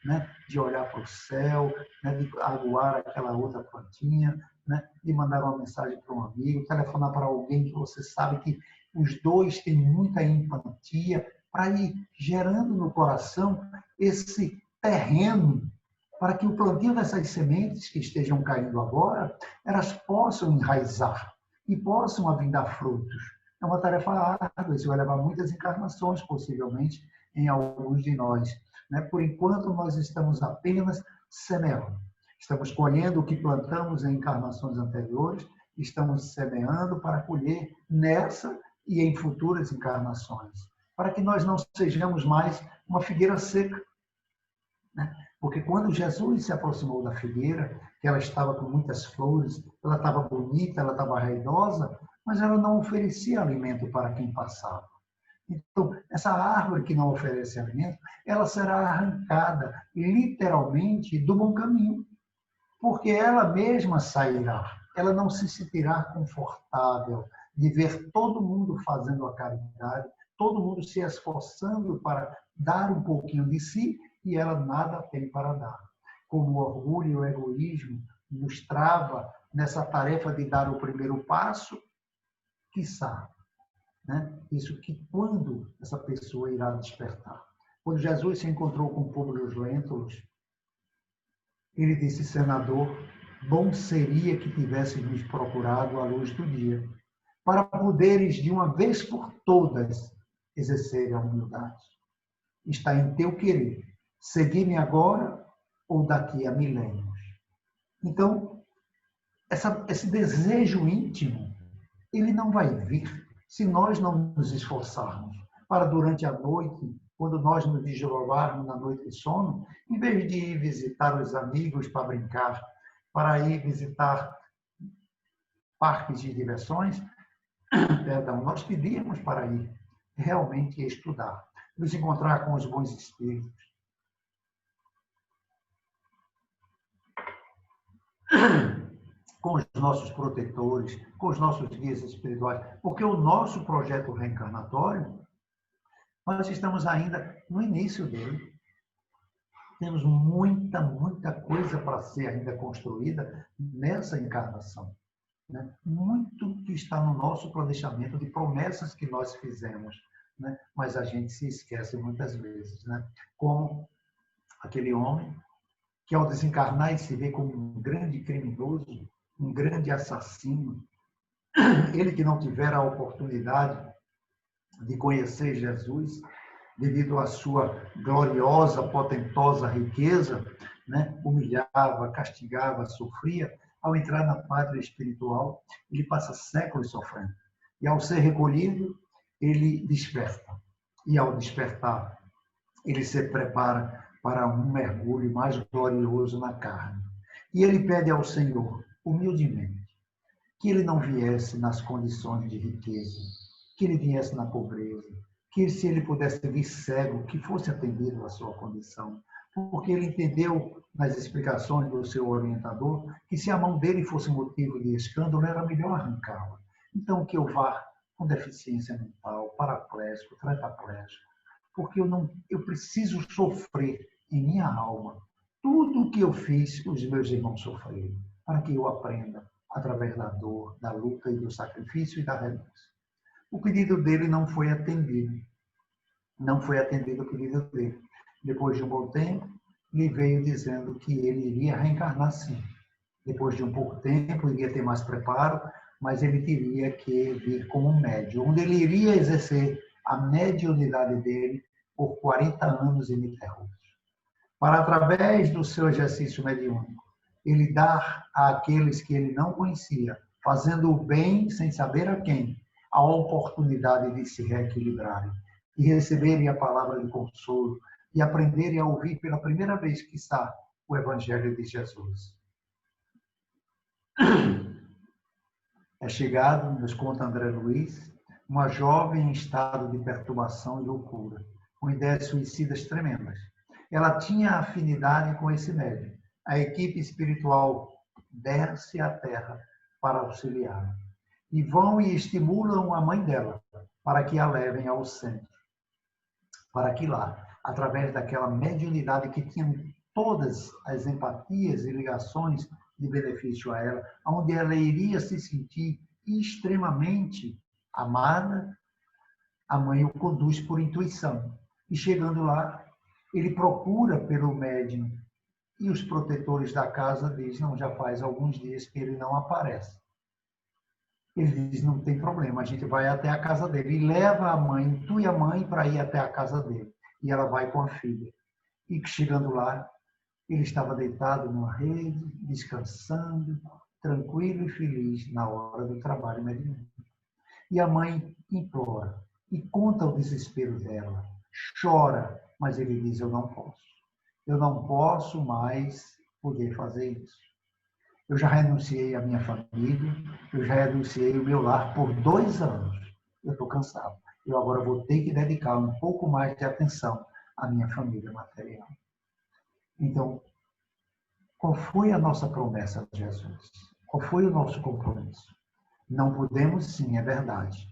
né? De olhar para o céu, né? De aguar aquela outra plantinha, né? De mandar uma mensagem para um amigo, telefonar para alguém que você sabe que os dois têm muita empatia, para ir gerando no coração esse terreno para que o plantio dessas sementes que estejam caindo agora, elas possam enraizar e possam vir dar frutos. É uma tarefa árdua, isso vai levar muitas encarnações, possivelmente, em alguns de nós. Né? Por enquanto, nós estamos apenas semeando. Estamos colhendo o que plantamos em encarnações anteriores, estamos semeando para colher nessa e em futuras encarnações, para que nós não sejamos mais uma figueira seca. Né? Porque quando Jesus se aproximou da figueira, que ela estava com muitas flores, ela estava bonita, ela estava raidosa, mas ela não oferecia alimento para quem passava. Então, essa árvore que não oferece alimento, ela será arrancada, literalmente, do bom caminho. Porque ela mesma sairá, ela não se sentirá confortável de ver todo mundo fazendo a caridade, todo mundo se esforçando para dar um pouquinho de si, e ela nada tem para dar. Como o orgulho e o egoísmo nos trava nessa tarefa de dar o primeiro passo, quiçá, né? Isso que quando essa pessoa irá despertar. Quando Jesus se encontrou com Públio Lentulus, ele disse: senador, bom seria que tivesses nos procurado à luz do dia, para poderes de uma vez por todas exercer a humildade. Está em teu querer. Seguir-me agora ou daqui a milênios. Então, esse desejo íntimo, ele não vai vir se nós não nos esforçarmos para, durante a noite, quando nós nos desdoblarmos na noite de sono, em vez de ir visitar os amigos para brincar, para ir visitar parques de diversões, perdão, nós pedíamos para ir realmente estudar, nos encontrar com os bons espíritos, com os nossos protetores, com os nossos guias espirituais, porque o nosso projeto reencarnatório, nós estamos ainda no início dele. Temos muita coisa para ser ainda construída nessa encarnação. Né? Muito que está no nosso planejamento de promessas que nós fizemos, né? Mas a gente se esquece muitas vezes. Né? Como aquele homem que, ao desencarnar e se vê como um grande criminoso, um grande assassino, ele que não tivera a oportunidade de conhecer Jesus, devido à sua gloriosa, potentosa riqueza, né? Humilhava, castigava, sofria. Ao entrar na pátria espiritual, ele passa séculos sofrendo. E ao ser recolhido, ele desperta. E ao despertar, ele se prepara para um mergulho mais glorioso na carne. E ele pede ao Senhor, humildemente, que ele não viesse nas condições de riqueza, que ele viesse na pobreza, que se ele pudesse vir cego, que fosse atendido à sua condição. Porque ele entendeu, nas explicações do seu orientador, que se a mão dele fosse motivo de escândalo, era melhor arrancá-la. Então, que eu vá com deficiência mental, paraplégico, tetraplégico, porque eu preciso sofrer em minha alma tudo o que eu fiz, os meus irmãos sofreram, para que eu aprenda através da dor, da luta e do sacrifício e da renúncia. O pedido dele não foi atendido. Não foi atendido o pedido dele. Depois de um bom tempo, lhe veio dizendo que ele iria reencarnar sim. Depois de um pouco tempo, iria ter mais preparo, mas ele teria que vir como um médium, onde ele iria exercer a mediunidade dele por 40 anos ininterruptos. Para, através do seu exercício mediúnico, ele dar àqueles que ele não conhecia, fazendo o bem sem saber a quem, a oportunidade de se reequilibrarem, de receberem a palavra de consolo e aprenderem a ouvir pela primeira vez, quiçá, o Evangelho de Jesus. É chegado, nos conta André Luiz, uma jovem em estado de perturbação e loucura, com ideias suicidas tremendas. Ela tinha afinidade com esse médium. A equipe espiritual desce à terra para auxiliá-la. E vão e estimulam a mãe dela para que a levem ao centro. Para que lá, através daquela mediunidade que tinha todas as empatias e ligações de benefício a ela, onde ela iria se sentir extremamente amada, a mãe o conduz por intuição. E chegando lá, ele procura pelo médium e os protetores da casa dizem, não, já faz alguns dias que ele não aparece. Ele diz, não tem problema, a gente vai até a casa dele. E leva a mãe, intui a mãe para ir até a casa dele. E ela vai com a filha. E chegando lá, ele estava deitado numa rede, descansando, tranquilo e feliz na hora do trabalho mediúnico. E a mãe implora e conta o desespero dela. Chora, mas ele diz, eu não posso. Eu não posso mais poder fazer isso. Eu já renunciei à minha família, eu já renunciei o meu lar por 2 anos. Eu estou cansado. Eu agora vou ter que dedicar um pouco mais de atenção à minha família material. Então, qual foi a nossa promessa a Jesus? Qual foi o nosso compromisso? Não podemos, sim, é verdade,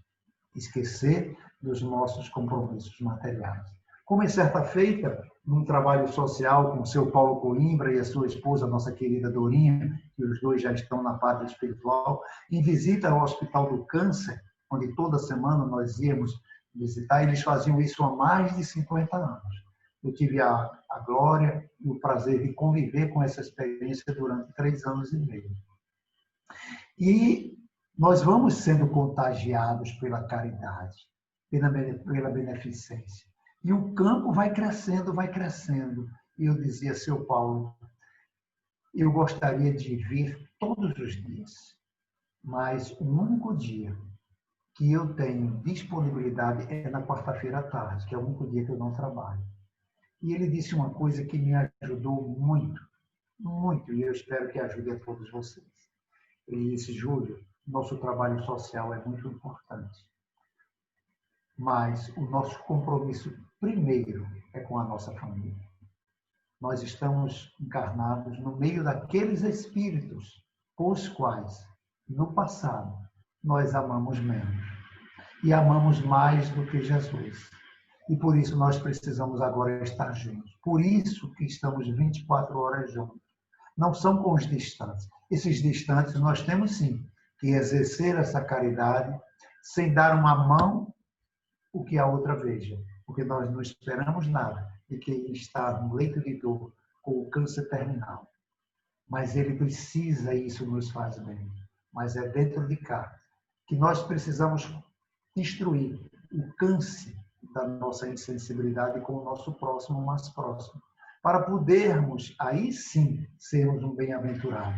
esquecer dos nossos compromissos materiais. Como em certa feita, num trabalho social com o seu Paulo Coimbra e a sua esposa, nossa querida Dorinha, que os dois já estão na parte espiritual, em visita ao Hospital do Câncer, onde toda semana nós íamos visitar, eles faziam isso há mais de 50 anos. Eu tive a glória e o prazer de conviver com essa experiência durante 3 anos e meio. E nós vamos sendo contagiados pela caridade, pela beneficência. E o campo vai crescendo, vai crescendo. E eu dizia, seu Paulo, eu gostaria de vir todos os dias, mas o único dia que eu tenho disponibilidade é na quarta-feira à tarde, que é o único dia que eu não trabalho. E ele disse uma coisa que me ajudou muito, muito, e eu espero que ajude a todos vocês. Ele disse, Júlio, nosso trabalho social é muito importante, mas o nosso compromisso primeiro é com a nossa família. Nós estamos encarnados no meio daqueles espíritos os quais, no passado, nós amamos menos e amamos mais do que Jesus. E por isso nós precisamos agora estar juntos. Por isso que estamos 24 horas juntos. Não são com os distantes. Esses distantes nós temos sim que exercer essa caridade sem dar uma mão o que a outra veja. Porque nós não esperamos nada de quem está no leito de dor com o câncer terminal. Mas ele precisa, e isso nos faz bem. Mas é dentro de cá que nós precisamos destruir o câncer da nossa insensibilidade com o nosso próximo mais próximo, para podermos, aí sim, sermos um bem-aventurado,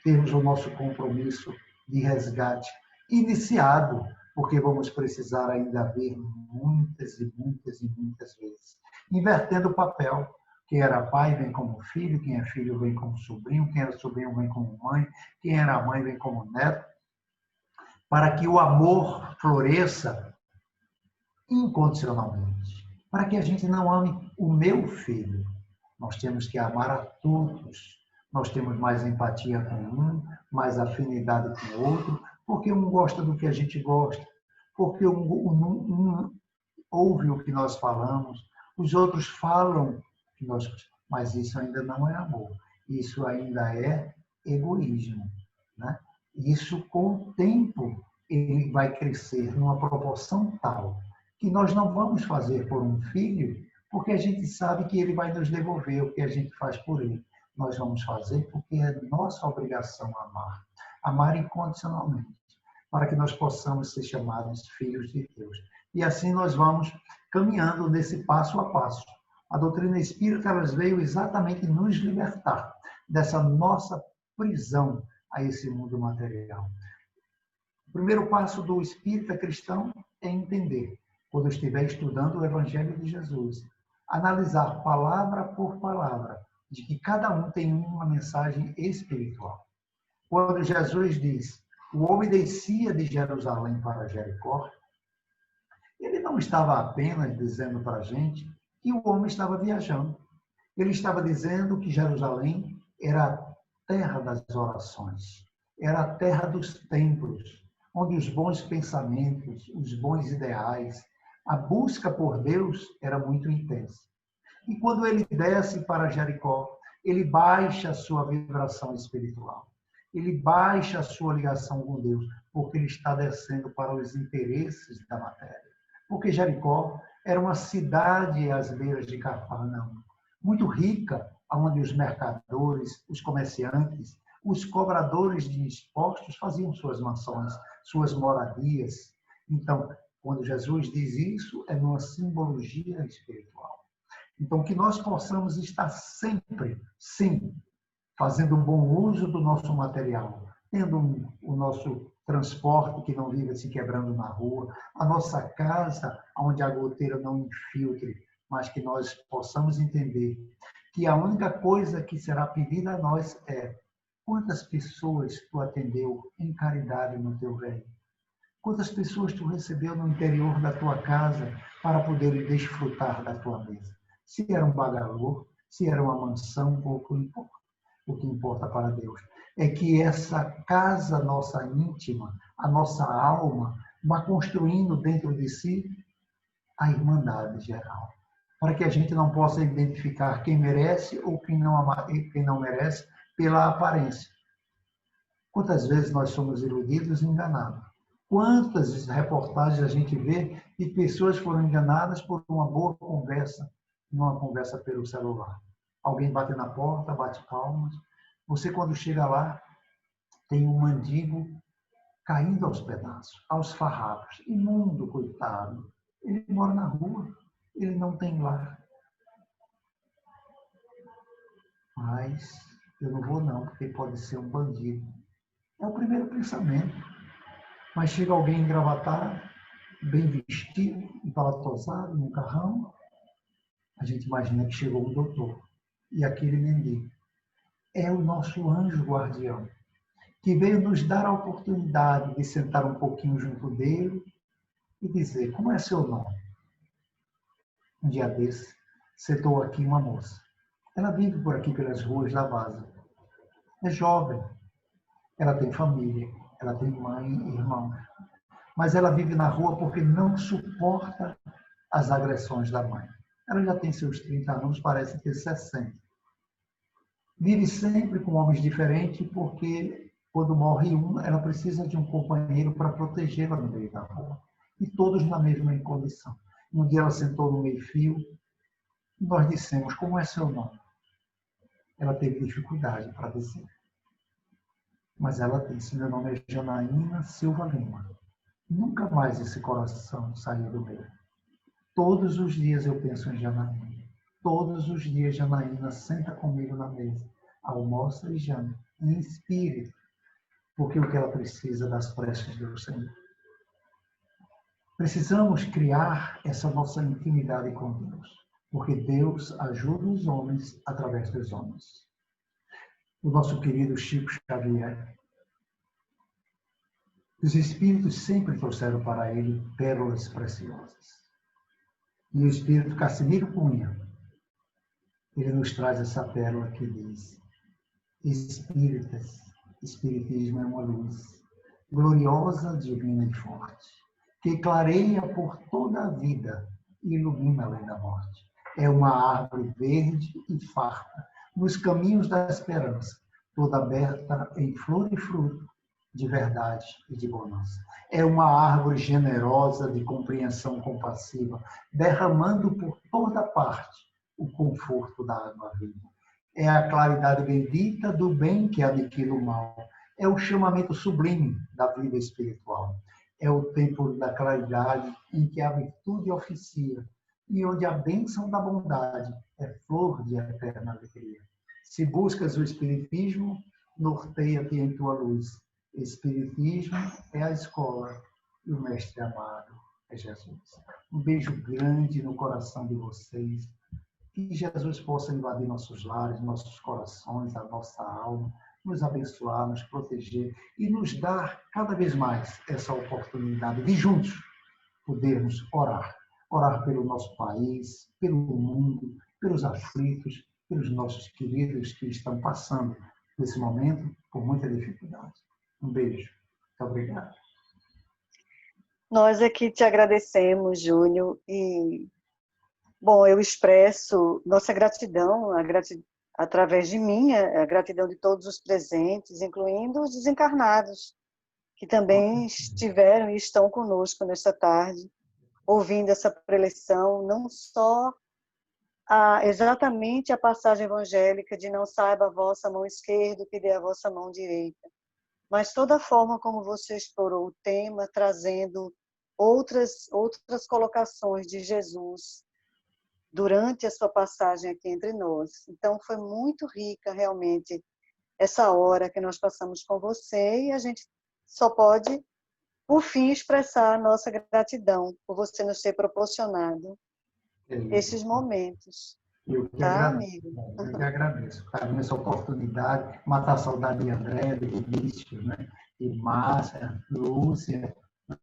termos o nosso compromisso de resgate iniciado, porque vamos precisar ainda ver muitas e muitas e muitas vezes, invertendo o papel, quem era pai vem como filho, quem é filho vem como sobrinho, quem era sobrinho vem como mãe, quem era mãe vem como neto, para que o amor floresça incondicionalmente, para que a gente não ame o meu filho. Nós temos que amar a todos. Nós temos mais empatia com um, mais afinidade com o outro, porque um gosta do que a gente gosta, porque um ouve o que nós falamos, os outros falam que nós mas isso ainda não é amor. Isso ainda é egoísmo, né? Isso, com o tempo, ele vai crescer numa proporção tal que nós não vamos fazer por um filho porque a gente sabe que ele vai nos devolver o que a gente faz por ele. Nós vamos fazer porque é nossa obrigação amar. Amar incondicionalmente, para que nós possamos ser chamados filhos de Deus. E assim nós vamos caminhando nesse passo a passo. A doutrina espírita ela veio exatamente nos libertar dessa nossa prisão a esse mundo material. O primeiro passo do espírita cristão é entender, quando estiver estudando o Evangelho de Jesus, analisar palavra por palavra, de que cada um tem uma mensagem espiritual. Quando Jesus diz, o homem descia de Jerusalém para Jericó, ele não estava apenas dizendo para a gente que o homem estava viajando. Ele estava dizendo que Jerusalém era a terra das orações, era a terra dos templos, onde os bons pensamentos, os bons ideais, a busca por Deus era muito intensa. E quando ele desce para Jericó, ele baixa a sua vibração espiritual. Ele baixa a sua ligação com Deus, porque ele está descendo para os interesses da matéria. Porque Jericó era uma cidade às beiras de Cafarnaum, muito rica, onde os mercadores, os comerciantes, os cobradores de impostos faziam suas mansões, suas moradias. Então, quando Jesus diz isso, é numa simbologia espiritual. Então, que nós possamos estar sempre, sim, fazendo um bom uso do nosso material, tendo o nosso transporte que não vive se quebrando na rua, a nossa casa onde a goteira não infiltre, mas que nós possamos entender que a única coisa que será pedida a nós é quantas pessoas tu atendeu em caridade no teu reino? Quantas pessoas tu recebeu no interior da tua casa para poder desfrutar da tua mesa? Se era um bagalô, se era uma mansão, pouco importa. O que importa para Deus é que essa casa nossa íntima, a nossa alma, vá construindo dentro de si a irmandade geral. Para que a gente não possa identificar quem merece ou quem não merece pela aparência. Quantas vezes nós somos iludidos e enganados? Quantas reportagens a gente vê de pessoas foram enganadas por uma boa conversa, numa conversa pelo celular. Alguém bate na porta, bate palmas. Você, quando chega lá, tem um mendigo caindo aos pedaços, aos farrapos. Imundo, coitado. Ele mora na rua, ele não tem lar. Mas eu não vou não, porque pode ser um bandido. É o primeiro pensamento. Mas chega alguém engravatado, bem vestido, empalatosado, num carrão, a gente imagina que chegou um doutor. E aquele mendigo é o nosso anjo guardião, que veio nos dar a oportunidade de sentar um pouquinho junto dele e dizer, como é seu nome? Um dia desse, sentou aqui uma moça. Ela vive por aqui pelas ruas da Vaza. É jovem, ela tem família, ela tem mãe e irmão. Mas ela vive na rua porque não suporta as agressões da mãe. Ela já tem seus 30 anos, parece ter 60. Vive sempre com homens diferentes porque, quando morre um, ela precisa de um companheiro para protegê-la no meio da rua. E todos na mesma condição. Um dia ela sentou no meio-fio e nós dissemos, como é seu nome? Ela teve dificuldade para dizer. Mas ela disse, meu nome é Janaína Silva Lima. Nunca mais esse coração saiu do meu. Todos os dias eu penso em Janaína. Todos os dias Janaína senta comigo na mesa, almoça e janta, em espírito, porque o que ela precisa das preces do Senhor. Precisamos criar essa nossa intimidade com Deus, porque Deus ajuda os homens através dos homens. O nosso querido Chico Xavier, os espíritos sempre trouxeram para ele pérolas preciosas. E o espírito Cassimiro Cunha, ele nos traz essa pérola que diz, espíritas, espiritismo é uma luz, gloriosa, divina e forte, que clareia por toda a vida e ilumina além da morte. É uma árvore verde e farta, nos caminhos da esperança, toda aberta em flor e fruto, de verdade e de bonança. É uma árvore generosa de compreensão compassiva, derramando por toda parte o conforto da água viva. É a claridade bendita do bem que aniquila o mal. É o chamamento sublime da vida espiritual. É o tempo da claridade em que a virtude oficia e onde a bênção da bondade é flor de eterna alegria. Se buscas o Espiritismo, norteia-te em tua luz. Espiritismo é a escola e o mestre amado é Jesus. Um beijo grande no coração de vocês. Que Jesus possa invadir nossos lares, nossos corações, a nossa alma, nos abençoar, nos proteger e nos dar cada vez mais essa oportunidade de juntos podermos orar. Orar pelo nosso país, pelo mundo, pelos aflitos, pelos nossos queridos que estão passando nesse momento por muita dificuldade. Um beijo. Muito obrigado. Nós aqui te agradecemos, Júnior, e, bom, eu expresso nossa gratidão, através de mim, a gratidão de todos os presentes, incluindo os desencarnados, que também estiveram e estão conosco nesta tarde, ouvindo essa preleção, não só exatamente a passagem evangélica de não saiba a vossa mão esquerda o que dê a vossa mão direita, mas toda a forma como você explorou o tema, trazendo outras colocações de Jesus durante a sua passagem aqui entre nós. Então, foi muito rica, realmente, essa hora que nós passamos com você, e a gente só pode, por fim, expressar a nossa gratidão por você nos ter proporcionado esses momentos. Eu que Tá, agradeço. amigo? Eu que agradeço, cara, essa oportunidade, matar a saudade de André, de Vinícius, né? De Márcia, Lúcia,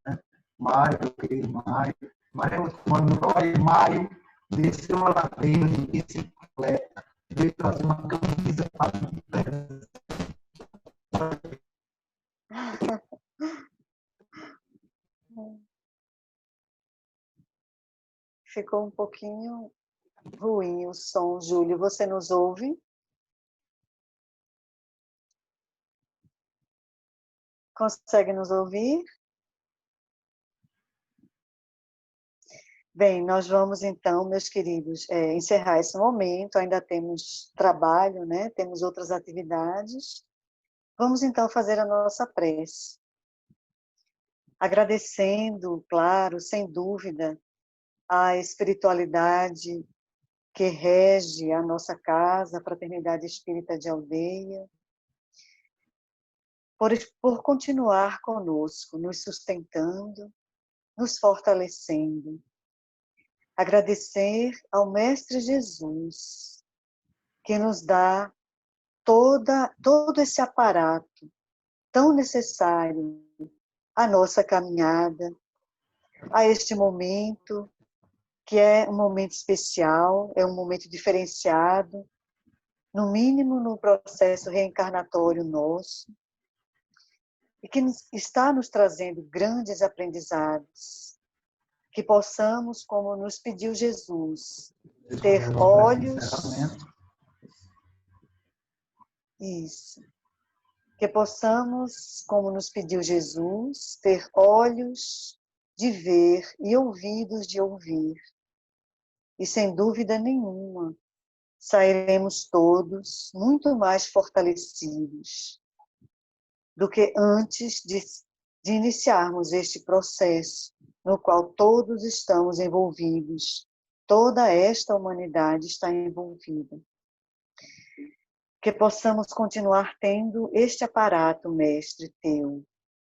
né? Mário, meu querido Mário. Mário desceu a ladeira de bicicleta, veio trazer uma camisa para mim. Ficou um pouquinho ruim o som, Júlio. Você nos ouve? Consegue nos ouvir? Bem, nós vamos então, meus queridos, encerrar esse momento. Ainda temos trabalho, né? Temos outras atividades. Vamos então fazer a nossa prece. Agradecendo, claro, sem dúvida, a espiritualidade que rege a nossa casa, a Fraternidade Espírita de Aldeia, por continuar conosco, nos sustentando, nos fortalecendo. Agradecer ao Mestre Jesus, que nos dá todo esse aparato tão necessário à nossa caminhada, a este momento, que é um momento especial, é um momento diferenciado, no mínimo no processo reencarnatório nosso, e que está nos trazendo grandes aprendizados, que possamos, como nos pediu Jesus, ter olhos... Isso. Que possamos, como nos pediu Jesus, ter olhos de ver e ouvidos de ouvir. E, sem dúvida nenhuma, sairemos todos muito mais fortalecidos do que antes de iniciarmos este processo, no qual todos estamos envolvidos, toda esta humanidade está envolvida. Que possamos continuar tendo este aparato, Mestre, teu,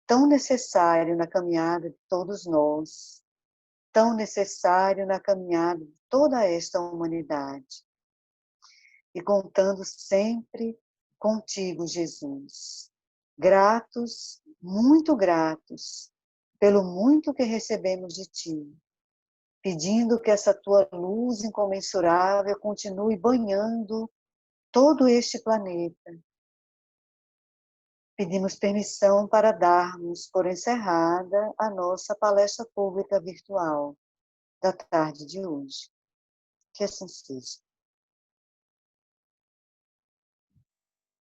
tão necessário na caminhada de todos nós, tão necessário na caminhada de toda esta humanidade. E contando sempre contigo, Jesus. Gratos, muito gratos, pelo muito que recebemos de ti, pedindo que essa tua luz incomensurável continue banhando todo este planeta. Pedimos permissão para darmos por encerrada a nossa palestra pública virtual da tarde de hoje. Que assim seja.